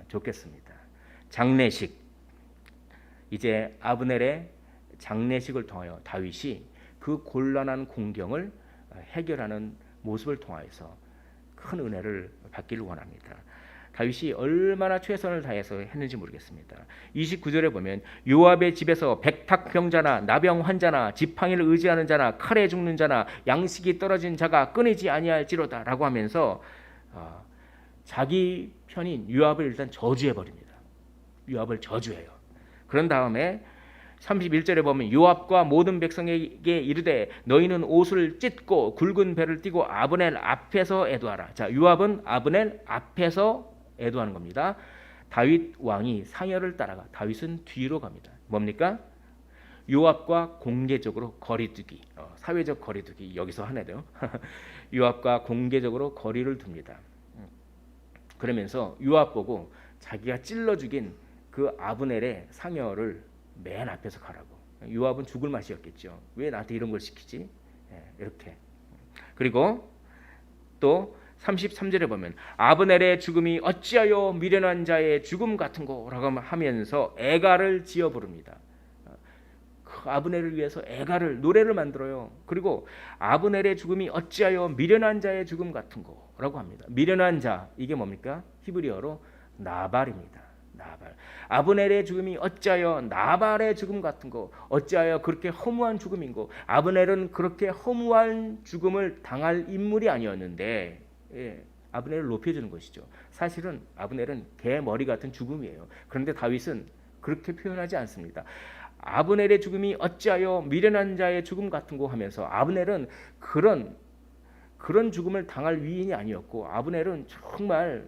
좋겠습니다. 장례식, 이제 아브넬의 장례식을 통하여 다윗이 그 곤란한 공경을 해결하는 모습을 통하여서 큰 은혜를 받기를 원합니다. 다윗이 얼마나 최선을 다해서 했는지 모르겠습니다. 29절에 보면 요압의 집에서 백탁병자나 나병 환자나 지팡이를 의지하는 자나 칼에 죽는 자나 양식이 떨어진 자가 끊이지 아니할지로다 라고 하면서 자기 편인 요압을 일단 저주해 버립니다. 요압을 저주해요. 그런 다음에 31절에 보면 요압과 모든 백성에게 이르되 너희는 옷을 찢고 굵은 배를 띠고 아브넬 앞에서 애도하라. 자, 요압은 아브넬 앞에서 애도하는 겁니다. 다윗 왕이 상여를 따라가 다윗은 뒤로 갑니다. 뭡니까? 요압과 공개적으로 거리두기, 사회적 거리두기 여기서 하네요. 요압과 공개적으로 거리를 둡니다. 그러면서 요압 보고 자기가 찔러 죽인 그 아브넬의 상여를 맨 앞에서 가라고. 요압은 죽을 맛이었겠죠. 왜 나한테 이런 걸 시키지? 이렇게. 그리고 또 33절에 보면 아브넬의 죽음이 어찌하여 미련한 자의 죽음 같은 거라고 하면서 애가를 지어 부릅니다. 그 아브넬을 위해서 애가를 노래를 만들어요. 그리고 아브넬의 죽음이 어찌하여 미련한 자의 죽음 같은 거라고 합니다. 미련한 자, 이게 뭡니까? 히브리어로 나발입니다. 나발. 아브넬의 죽음이 어찌하여 나발의 죽음 같은 거, 어찌하여 그렇게 허무한 죽음인 거. 아브넬은 그렇게 허무한 죽음을 당할 인물이 아니었는데 아브넬을 높여주는 것이죠. 사실은 아브넬은 개 머리 같은 죽음이에요. 그런데 다윗은 그렇게 표현하지 않습니다. 아브넬의 죽음이 어찌하여 미련한 자의 죽음 같은 거 하면서 아브넬은 그런 죽음을 당할 위인이 아니었고 아브넬은 정말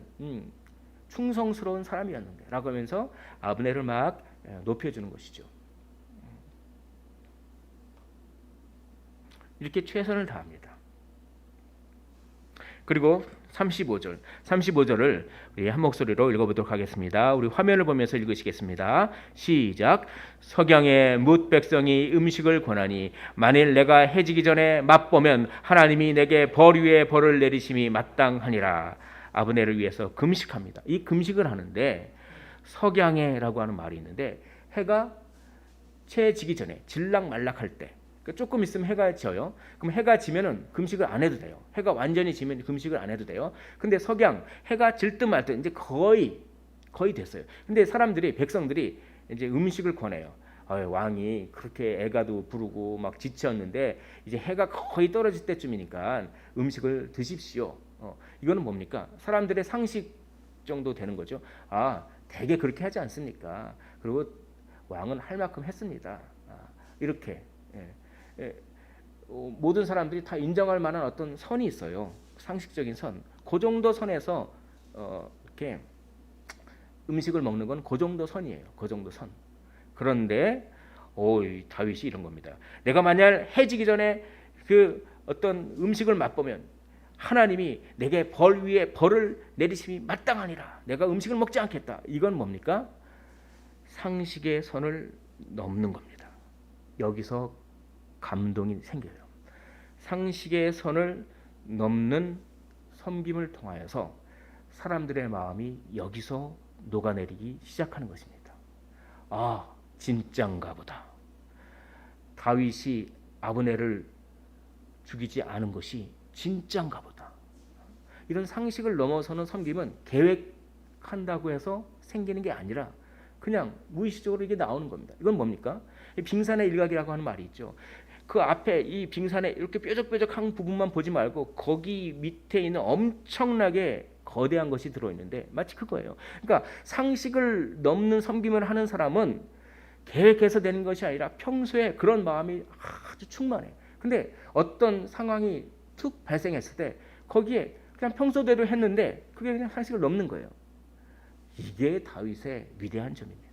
충성스러운 사람이었는데 라고 하면서 아브넬을 막 높여주는 것이죠. 이렇게 최선을 다합니다. 그리고 35절을 우리 한 목소리로 읽어보도록 하겠습니다. 우리 화면을 보면서 읽으시겠습니다. 시작. 석양의 뭇 백성이 음식을 권하니 만일 내가 해지기 전에 맛보면 하나님이 내게 벌 위에 벌을 내리심이 마땅하니라. 아브넬을 위해서 금식합니다. 이 금식을 하는데 석양에라고 하는 말이 있는데 해가 채 지기 전에 질락말락할 때 조금 있으면 해가 져요. 그럼 해가 지면은 금식을 안 해도 돼요. 해가 완전히 지면 금식을 안 해도 돼요. 근데 석양 해가 질 듯 말 듯 이제 거의 됐어요. 근데 백성들이 이제 음식을 권해요. 왕이 그렇게 애가도 부르고 막 지쳤는데 이제 해가 거의 떨어질 때쯤이니까 음식을 드십시오. 이거는 뭡니까? 사람들의 상식 정도 되는 거죠. 대개 그렇게 하지 않습니까? 그리고 왕은 할 만큼 했습니다. 이렇게. 모든 사람들이 다 인정할 만한 어떤 선이 있어요. 상식적인 선. 그 정도 선에서 이렇게 음식을 먹는 건 그 정도 선이에요. 그 정도 선. 그런데 다윗이 이런 겁니다. 내가 만약 해지기 전에 그 어떤 음식을 맛보면 하나님이 내게 벌 위에 벌을 내리심이 마땅하니라. 내가 음식을 먹지 않겠다. 이건 뭡니까? 상식의 선을 넘는 겁니다. 여기서 감동이 생겨요. 상식의 선을 넘는 섬김을 통하여서 사람들의 마음이 여기서 녹아내리기 시작하는 것입니다. 진짠가 보다. 다윗이 아브넬을 죽이지 않은 것이 진짠가 보다. 이런 상식을 넘어서는 섬김은 계획한다고 해서 생기는 게 아니라 그냥 무의식적으로 이게 나오는 겁니다. 이건 뭡니까? 빙산의 일각이라고 하는 말이 있죠. 그 앞에 이 빙산에 이렇게 뾰족뾰족한 부분만 보지 말고 거기 밑에 있는 엄청나게 거대한 것이 들어있는데 마치 그거예요. 그러니까 상식을 넘는 섬김을 하는 사람은 계획해서 되는 것이 아니라 평소에 그런 마음이 아주 충만해. 근데 어떤 상황이 툭 발생했을 때 거기에 그냥 평소대로 했는데 그게 그냥 상식을 넘는 거예요. 이게 다윗의 위대한 점입니다.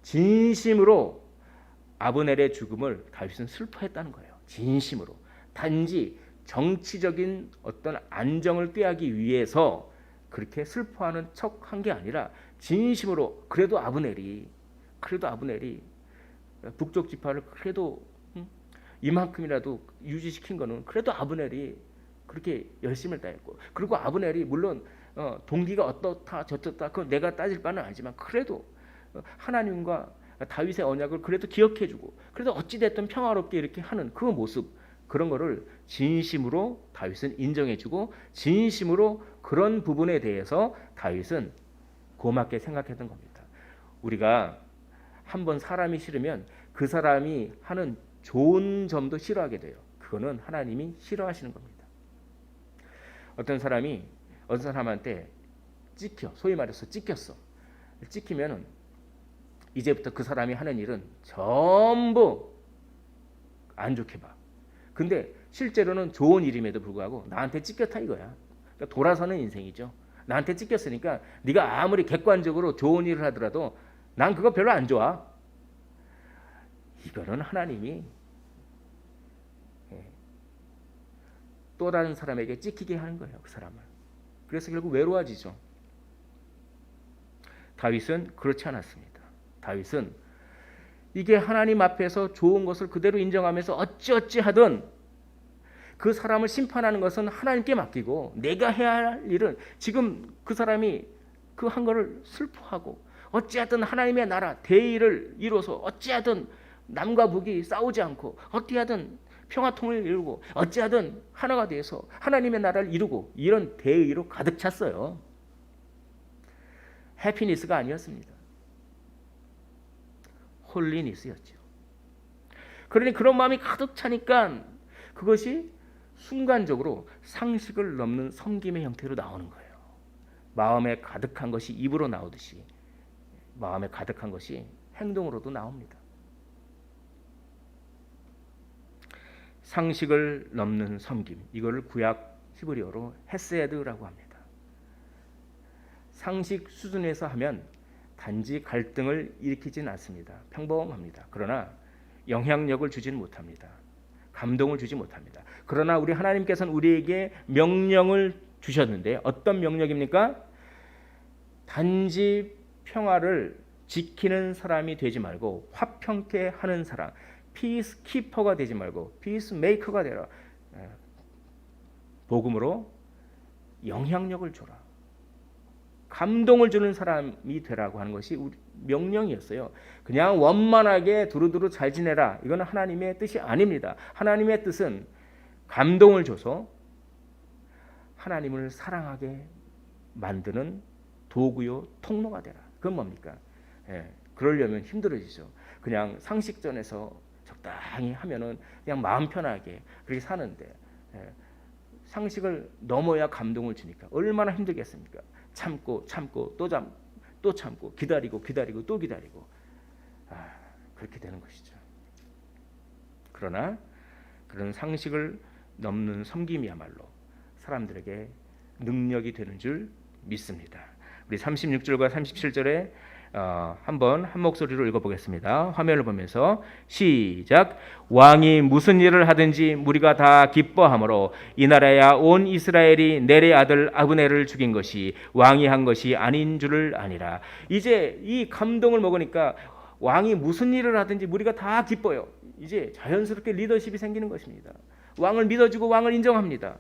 진심으로 아브넬의 죽음을 다윗은 슬퍼했다는 거예요. 진심으로. 단지 정치적인 어떤 안정을 꾀하기 위해서 그렇게 슬퍼하는 척한 게 아니라 진심으로 그래도 아브넬이 북쪽 지파를 그래도 이만큼이라도 유지시킨 거는 그래도 아브넬이 그렇게 열심을 다했고, 그리고 아브넬이 물론 동기가 어떻다 저떻다 그건 내가 따질 바는 아니지만 그래도 하나님과 다윗의 언약을 그래도 기억해주고 그래도 어찌됐든 평화롭게 이렇게 하는 그 모습, 그런 거를 진심으로 다윗은 인정해주고 진심으로 그런 부분에 대해서 다윗은 고맙게 생각했던 겁니다. 우리가 한번 사람이 싫으면 그 사람이 하는 좋은 점도 싫어하게 돼요. 그거는 하나님이 싫어하시는 겁니다. 어떤 사람한테 소위 말해서 찍혔어. 찍히면은 이제부터 그 사람이 하는 일은 전부 안 좋게 봐. 근데 실제로는 좋은 일임에도 불구하고 나한테 찍혔다 이거야. 그러니까 돌아서는 인생이죠. 나한테 찍혔으니까 네가 아무리 객관적으로 좋은 일을 하더라도 난 그거 별로 안 좋아. 이거는 하나님이 또 다른 사람에게 찍히게 하는 거예요. 그 사람을. 그래서 결국 외로워지죠. 다윗은 그렇지 않았습니다. 다윗은 이게 하나님 앞에서 좋은 것을 그대로 인정하면서 어찌어찌 하든 그 사람을 심판하는 것은 하나님께 맡기고 내가 해야 할 일은 지금 그 사람이 그 한 거를 슬퍼하고 어찌하든 하나님의 나라 대의를 이루어서 어찌하든 남과 북이 싸우지 않고 어찌하든 평화통일을 이루고 어찌하든 하나가 돼서 하나님의 나라를 이루고 이런 대의로 가득 찼어요. 해피니스가 아니었습니다. 홀리니스였죠. 그러니 그런 마음이 가득 차니까 그것이 순간적으로 상식을 넘는 섬김의 형태로 나오는 거예요. 마음에 가득한 것이 입으로 나오듯이 마음에 가득한 것이 행동으로도 나옵니다. 상식을 넘는 섬김, 이거를 구약 히브리어로 헤세드라고 합니다. 상식 수준에서 하면 단지 갈등을 일으키진 않습니다. 평범합니다. 그러나 영향력을 주지는 못합니다. 감동을 주지 못합니다. 그러나 우리 하나님께서는 우리에게 명령을 주셨는데 어떤 명령입니까? 단지 평화를 지키는 사람이 되지 말고 화평케 하는 사람, 피스 키퍼가 되지 말고 피스 메이커가 되라. 복음으로 영향력을 줘라. 감동을 주는 사람이 되라고 하는 것이 우리 명령이었어요. 그냥 원만하게 두루두루 잘 지내라. 이건 하나님의 뜻이 아닙니다. 하나님의 뜻은 감동을 줘서 하나님을 사랑하게 만드는 도구요 통로가 되라. 그건 뭡니까? 그러려면 힘들어지죠. 그냥 상식전에서 적당히 하면은 그냥 마음 편하게 그렇게 사는데 상식을 넘어야 감동을 주니까 얼마나 힘들겠습니까? 참고 또 참고 기다리고 또 기다리고 그렇게 되는 것이죠. 그러나 그런 상식을 넘는 섬김이야말로 사람들에게 능력이 되는 줄 믿습니다. 우리 36절과 37절에 한번 한 목소리로 읽어보겠습니다. 화면을 보면서 시작. 왕이 무슨 일을 하든지 무리가 다 기뻐하므로 이 나라야 온 이스라엘이 넬의 아들 아브넬을 죽인 것이 왕이 한 것이 아닌 줄을 아니라. 이제 이 감동을 먹으니까 왕이 무슨 일을 하든지 무리가 다 기뻐요. 이제 자연스럽게 리더십이 생기는 것입니다. 왕을 믿어주고 왕을 인정합니다.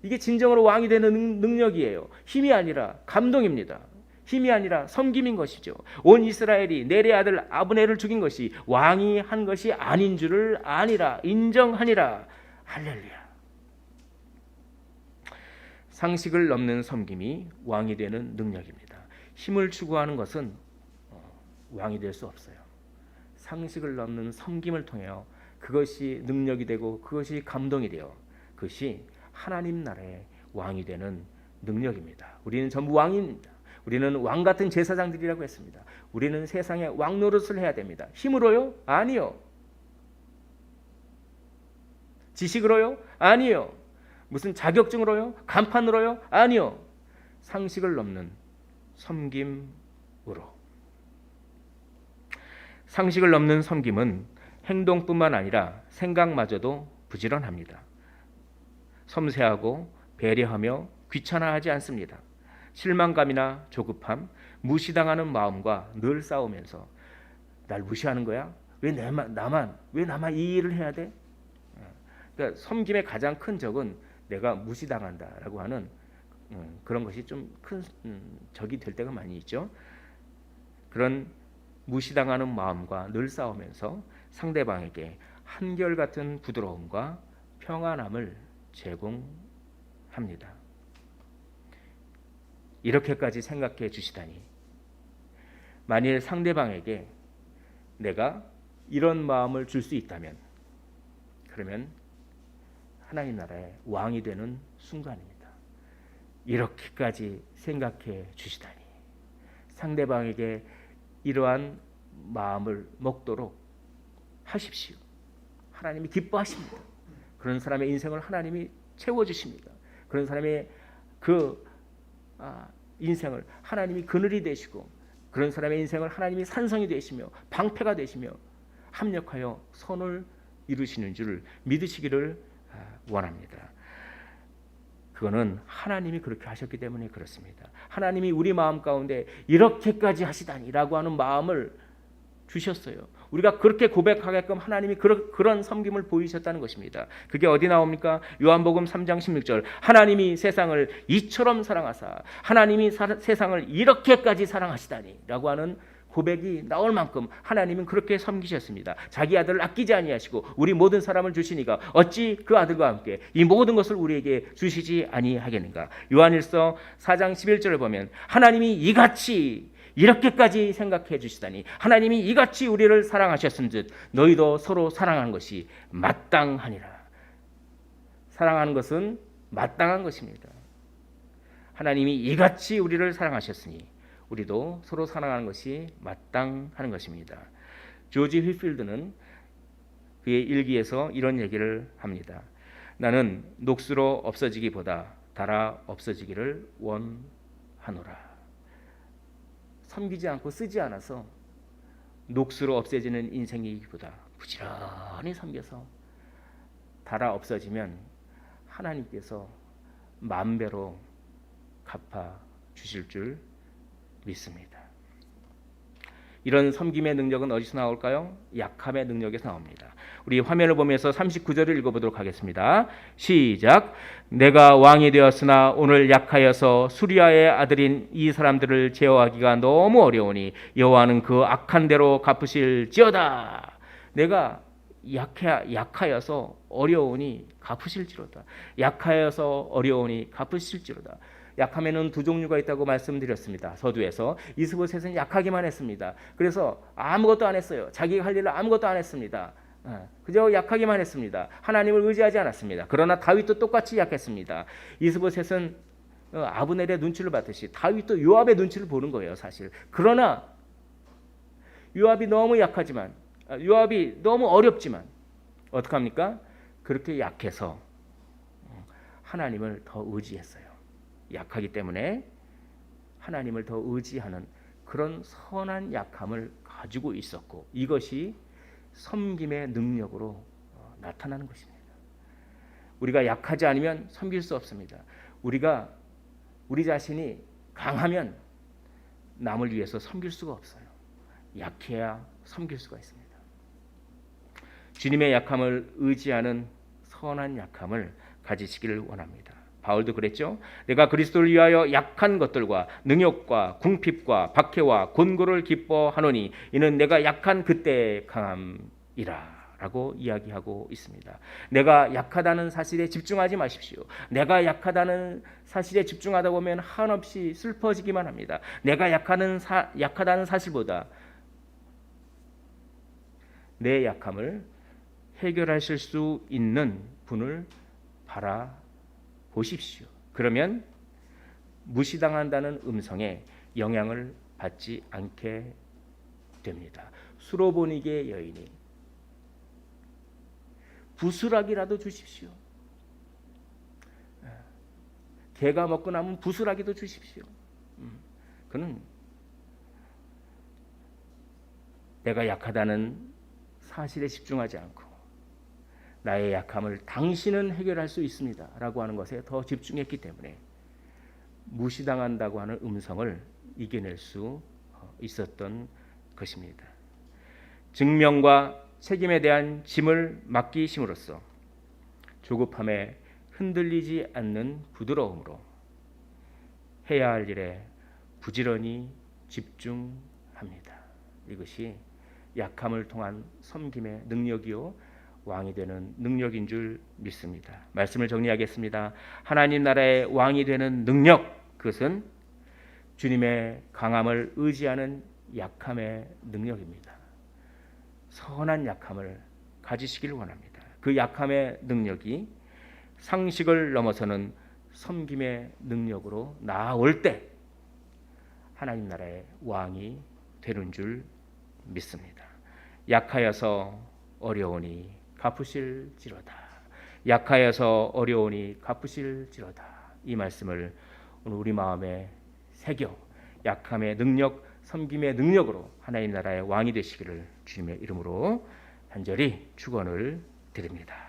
이게 진정으로 왕이 되는 능력이에요. 힘이 아니라 감동입니다. 힘이 아니라 섬김인 것이죠. 온 이스라엘이 넬의 아들 아브넬을 죽인 것이 왕이 한 것이 아닌 줄을 아니라 인정하니라. 할렐루야. 상식을 넘는 섬김이 왕이 되는 능력입니다. 힘을 추구하는 것은 왕이 될 수 없어요. 상식을 넘는 섬김을 통해 그것이 능력이 되고 그것이 감동이 되어 그것이 하나님 나라의 왕이 되는 능력입니다. 우리는 전부 왕입니다. 우리는 왕 같은 제사장들이라고 했습니다. 우리는 세상에 왕 노릇을 해야 됩니다. 힘으로요? 아니요. 지식으로요? 아니요. 무슨 자격증으로요? 간판으로요? 아니요. 상식을 넘는 섬김으로. 상식을 넘는 섬김은 행동뿐만 아니라 생각마저도 부지런합니다. 섬세하고 배려하며 귀찮아하지 않습니다. 실망감이나 조급함, 무시당하는 마음과 늘 싸우면서 날 무시하는 거야? 왜 나만 이 일을 해야 돼? 그러니까 섬김의 가장 큰 적은 내가 무시당한다라고 하는 그런 것이 좀 큰 적이 될 때가 많이 있죠. 그런 무시당하는 마음과 늘 싸우면서 상대방에게 한결같은 부드러움과 평안함을 제공합니다. 이렇게까지 생각해 주시다니. 만일 상대방에게 내가 이런 마음을 줄 수 있다면 그러면 하나님 나라의 왕이 되는 순간입니다. 이렇게까지 생각해 주시다니. 상대방에게 이러한 마음을 먹도록 하십시오. 하나님이 기뻐하십니다. 그런 사람의 인생을 하나님이 채워주십니다. 그런 사람의 인생을 하나님이 그늘이 되시고 그런 사람의 인생을 하나님이 산성이 되시며 방패가 되시며 합력하여 선을 이루시는 줄 믿으시기를 원합니다. 그거는 하나님이 그렇게 하셨기 때문에 그렇습니다. 하나님이 우리 마음 가운데 이렇게까지 하시다니라고 하는 마음을 주셨어요. 우리가 그렇게 고백하게끔 하나님이 그런 섬김을 보이셨다는 것입니다. 그게 어디 나옵니까? 요한복음 3장 16절. 하나님이 세상을 이처럼 사랑하사 하나님이 세상을 이렇게까지 사랑하시다니라고 하는 고백이 나올 만큼 하나님은 그렇게 섬기셨습니다. 자기 아들을 아끼지 아니하시고 우리 모든 사람을 주시니가 어찌 그 아들과 함께 이 모든 것을 우리에게 주시지 아니하겠는가. 요한일서 4장 11절을 보면 하나님이 이같이 이렇게까지 생각해 주시다니 하나님이 이같이 우리를 사랑하셨은즉 너희도 서로 사랑하는 것이 마땅하니라. 사랑하는 것은 마땅한 것입니다. 하나님이 이같이 우리를 사랑하셨으니 우리도 서로 사랑하는 것이 마땅하는 것입니다. 조지 휘필드는 그의 일기에서 이런 얘기를 합니다. 나는 녹수로 없어지기보다 달아 없어지기를 원하노라. 섬기지 않고 쓰지 않아서 녹수로 없어지는 인생이기보다 부지런히 섬겨서 달아 없어지면 하나님께서 만배로 갚아 주실 줄 믿습니다. 이런 섬김의 능력은 어디서 나올까요? 약함의 능력에서 나옵니다. 우리 화면을 보면서 39절을 읽어보도록 하겠습니다. 시작. 내가 왕이 되었으나 오늘 약하여서 수리아의 아들인 이 사람들을 제어하기가 너무 어려우니 여호와는 그 악한 대로 갚으실지어다. 내가 약하여서 어려우니 갚으실지로다. 약하여서 어려우니 갚으실지로다. 약함에는 두 종류가 있다고 말씀드렸습니다. 서두에서 이스보셋은 약하기만 했습니다. 그래서 아무것도 안 했어요. 자기가 할 일을 아무것도 안 했습니다. 그저 약하기만 했습니다. 하나님을 의지하지 않았습니다. 그러나 다윗도 똑같이 약했습니다. 이스보셋은 아브넬의 눈치를 봤듯이 다윗도 요압의 눈치를 보는 거예요, 사실. 그러나 요압이 너무 약하지만, 요압이 너무 어렵지만 어떡합니까? 그렇게 약해서 하나님을 더 의지했어요. 약하기 때문에 하나님을 더 의지하는 그런 선한 약함을 가지고 있었고 이것이 섬김의 능력으로 나타나는 것입니다. 우리가 약하지 않으면 섬길 수 없습니다. 우리 자신이 강하면 남을 위해서 섬길 수가 없어요. 약해야 섬길 수가 있습니다. 주님의 약함을 의지하는 선한 약함을 가지시기를 원합니다. 바울도 그랬죠. 내가 그리스도를 위하여 약한 것들과 능욕과 궁핍과 박해와 곤고를 기뻐하노니 이는 내가 약한 그때 강함이라 라고 이야기하고 있습니다. 내가 약하다는 사실에 집중하지 마십시오. 내가 약하다는 사실에 집중하다 보면 한없이 슬퍼지기만 합니다. 내가 약하다는 사실보다 내 약함을 해결하실 수 있는 분을 바라보십시오. 그러면 무시당한다는 음성에 영향을 받지 않게 됩니다. 수로보니게 여인이 부스락이라도 주십시오. 개가 먹고 남은 부스락이도 주십시오. 그는 내가 약하다는 사실에 집중하지 않고 나의 약함을 당신은 해결할 수 있습니다 라고 하는 것에 더 집중했기 때문에 무시당한다고 하는 음성을 이겨낼 수 있었던 것입니다. 증명과 책임에 대한 짐을 맡기심으로써 조급함에 흔들리지 않는 부드러움으로 해야 할 일에 부지런히 집중합니다. 이것이 약함을 통한 섬김의 능력이요 왕이 되는 능력인 줄 믿습니다. 말씀을 정리하겠습니다. 하나님 나라의 왕이 되는 능력, 그것은 주님의 강함을 의지하는 약함의 능력입니다. 선한 약함을 가지시길 원합니다. 그 약함의 능력이 상식을 넘어서는 섬김의 능력으로 나아올 때 하나님 나라의 왕이 되는 줄 믿습니다. 약하여서 어려우니 갚으실지로다. 약하여서 어려우니 갚으실지로다. 이 말씀을 오늘 우리 마음에 새겨 약함의 능력, 섬김의 능력으로 하나님 나라의 왕이 되시기를 주님의 이름으로 간절히 축원을 드립니다.